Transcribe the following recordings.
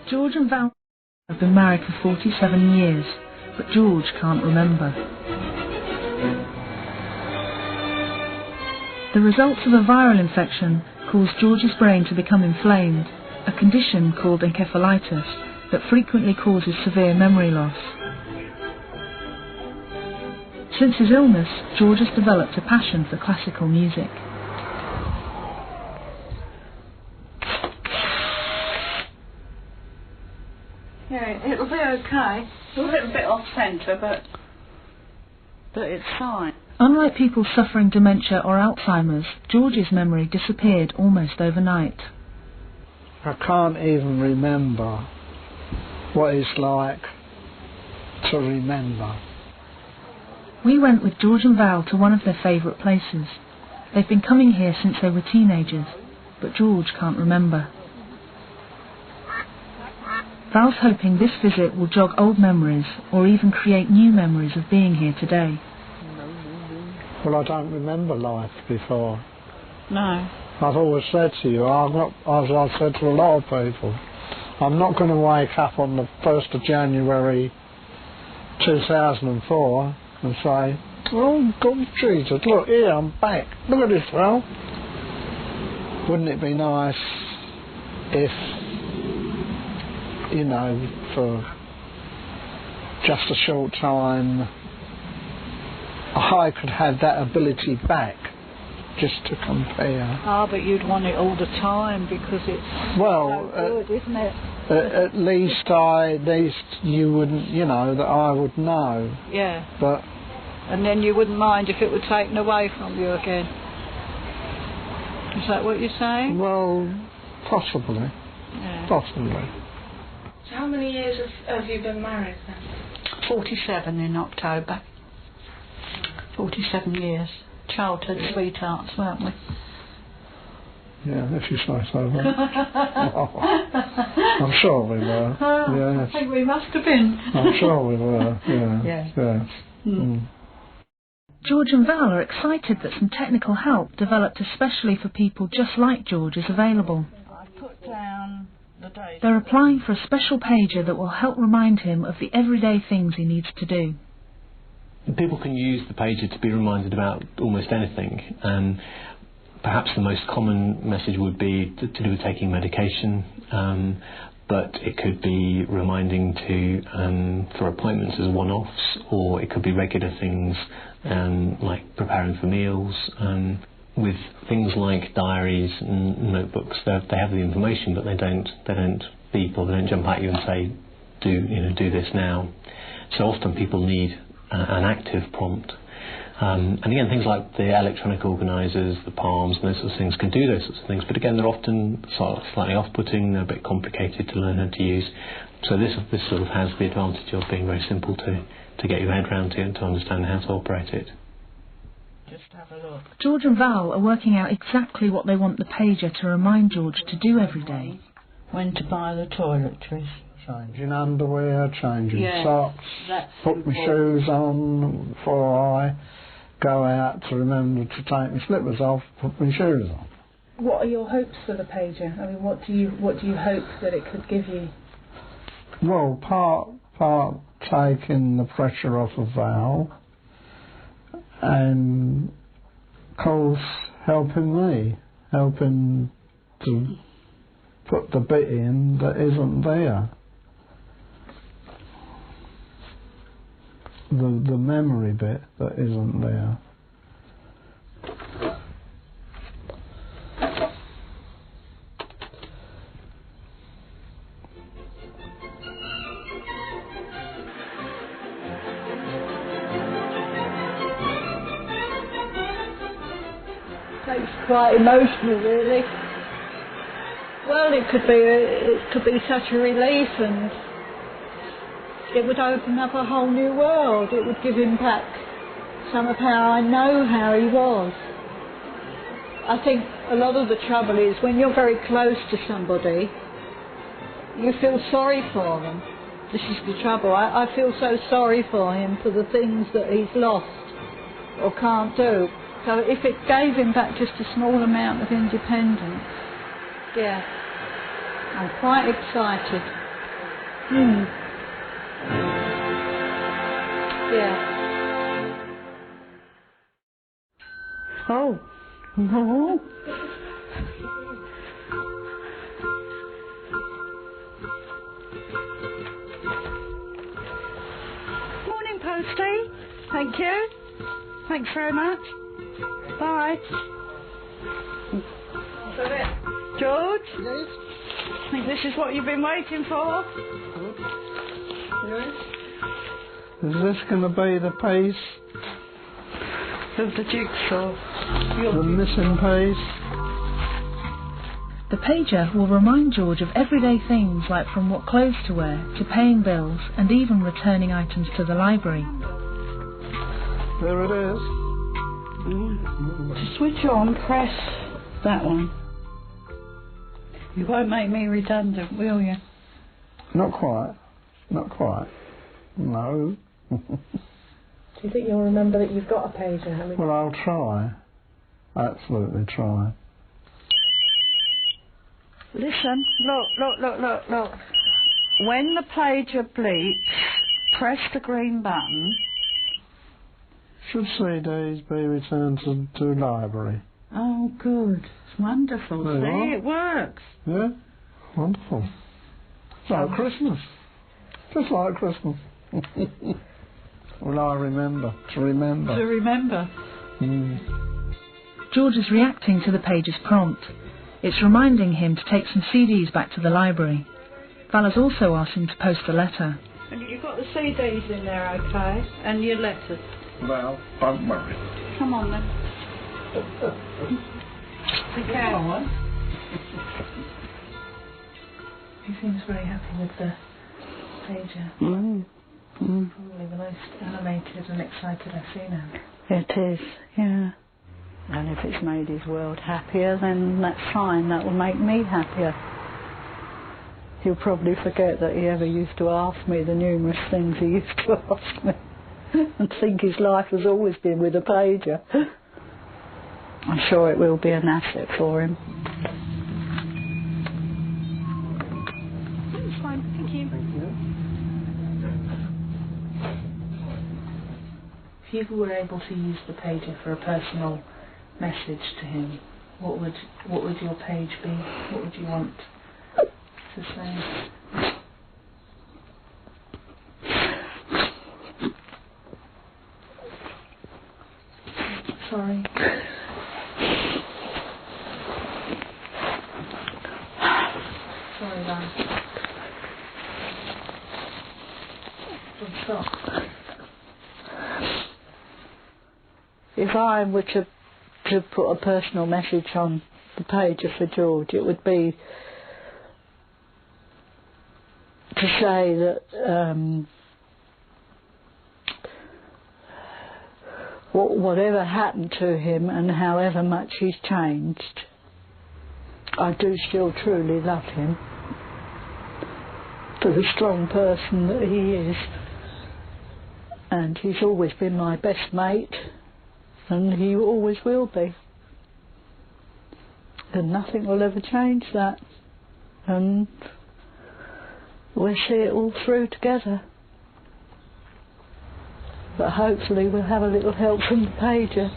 George and Val have been married for 47 years, but George can't remember. The results of a viral infection caused George's brain to become inflamed, a condition called encephalitis that frequently causes severe memory loss. Since his illness, George has developed a passion for classical music. Yeah, it'll be okay. It's a little bit off centre, but it's fine. Unlike people suffering dementia or Alzheimer's, George's memory disappeared almost overnight. I can't even remember what it's like to remember. We went with George and Val to one of their favourite places. They've been coming here since they were teenagers, but George can't remember. Val's hoping this visit will jog old memories or even create new memories of being here today. Well, I don't remember life before. No. I've always said to you, as I've said to a lot of people, I'm not going to wake up on the 1st of January 2004 and say, oh, God, Jesus, look here, I'm back. Look at this, Val. Wouldn't it be nice if, you know, for just a short time, I could have that ability back, just to compare. Ah, but you'd want it all the time because it's so good, isn't it? At least you wouldn't, you know, that I would know. Yeah. But and then you wouldn't mind if it were taken away from you again. Is that what you're saying? Well, possibly. Yeah. Possibly. So how many years have you been married then? 47 in October. 47 years. Childhood sweethearts, weren't we? Yeah, if you say so. Oh, I'm sure we were. Yes. I think we must have been. I'm sure we were. Yeah. Yeah. Yes. Mm. George and Val are excited that some technical help developed especially for people just like George is available. I put down the date. They're applying for a special pager that will help remind him of the everyday things he needs to do. People can use the pager to be reminded about almost anything. Perhaps the most common message would be to do with taking medication, but it could be reminding for appointments as one-offs, or it could be regular things like preparing for meals. With things like diaries and notebooks, they have the information, but they don't beep or they don't jump at you and say, do this now. So often people need an active prompt. And again, things like the electronic organisers, the palms, and those sorts of things can do those sorts of things, but again, they're often slightly off-putting, they're a bit complicated to learn how to use. So this sort of has the advantage of being very simple to get your head around to and to understand how to operate it. Just have a look. George and Val are working out exactly what they want the pager to remind George to do every day. When to buy the toiletries. Changing underwear, changing socks, that's put my shoes on before I go out, to remember to take my slippers off, put my shoes on. What are your hopes for the pager? I mean, what do you hope that it could give you? Well, part taking the pressure off of Val, and of course helping to put the bit in that isn't there. The memory bit that isn't there. It's quite emotional, really. Well, it could be such a relief, and it would open up a whole new world. It would give him back some of how I know how he was. I think a lot of the trouble is when you're very close to somebody, you feel sorry for them. This is the trouble. I feel so sorry for him for the things that he's lost. or can't do. So if it gave him back just a small amount of independence, yeah, I'm quite excited. Yeah. Oh. No. Morning, Posty. Thank you. Thanks very much. Bye. George? Yes? I think this is what you've been waiting for. Yes? Is this going to be the piece? Of the jigsaw. The missing piece? The pager will remind George of everyday things like from what clothes to wear to paying bills and even returning items to the library. There it is. To switch on, press that one. You won't make me redundant, will you? Not quite. Not quite. No. Do you think you'll remember that you've got a pager? Well, I'll try. Absolutely try. Listen, look. When the pager bleeps, press the green button. Should CDs be returned to library? Oh, good. It's wonderful. There you See, are. it works. Yeah? Wonderful. It's like Christmas. Just like Christmas. Will I remember? To remember. To remember. George is reacting to the pager's prompt. It's reminding him to take some CDs back to the library. Val has also asked him to post a letter. And you've got the CDs in there, okay? And your letters. Well, don't worry. Come on then. Okay. He seems very happy with the pager. Probably the most animated and excited I've seen him. It is, yeah. And if it's made his world happier, then that's fine. That will make me happier. He'll probably forget that he ever used to ask me the numerous things he used to ask me and think his life has always been with a pager. I'm sure it will be an asset for him. That's fine, thank you. If you were able to use the pager for a personal message to him, what would your page be? What would you want to say? Sorry. Sorry, Val. Stop. If I were to put a personal message on the pager for George, it would be to say that whatever happened to him and however much he's changed, I do still truly love him for the strong person that he is, and he's always been my best mate, and he always will be, and nothing will ever change that, and we'll see it all through together. But hopefully we'll have a little help from the pager.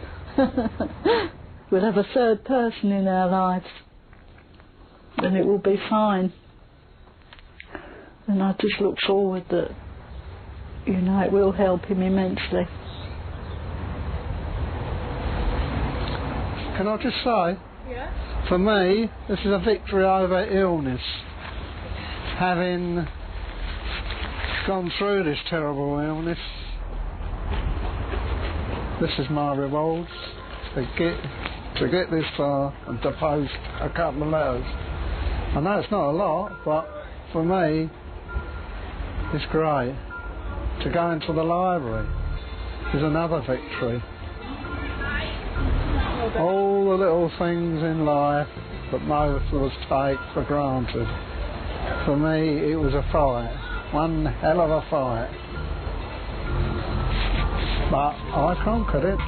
We'll have a third person in our lives, and it will be fine. And I just look forward that, it will help him immensely. Can I just say, Yeah? for me, this is a victory over illness. Having gone through this terrible illness, this is my reward, to get this far and to post a couple of letters. I know it's not a lot, but for me, it's great. To go into the library is another victory. All the little things in life that most of us take for granted, for me it was a fight, one hell of a fight. But I conquered it.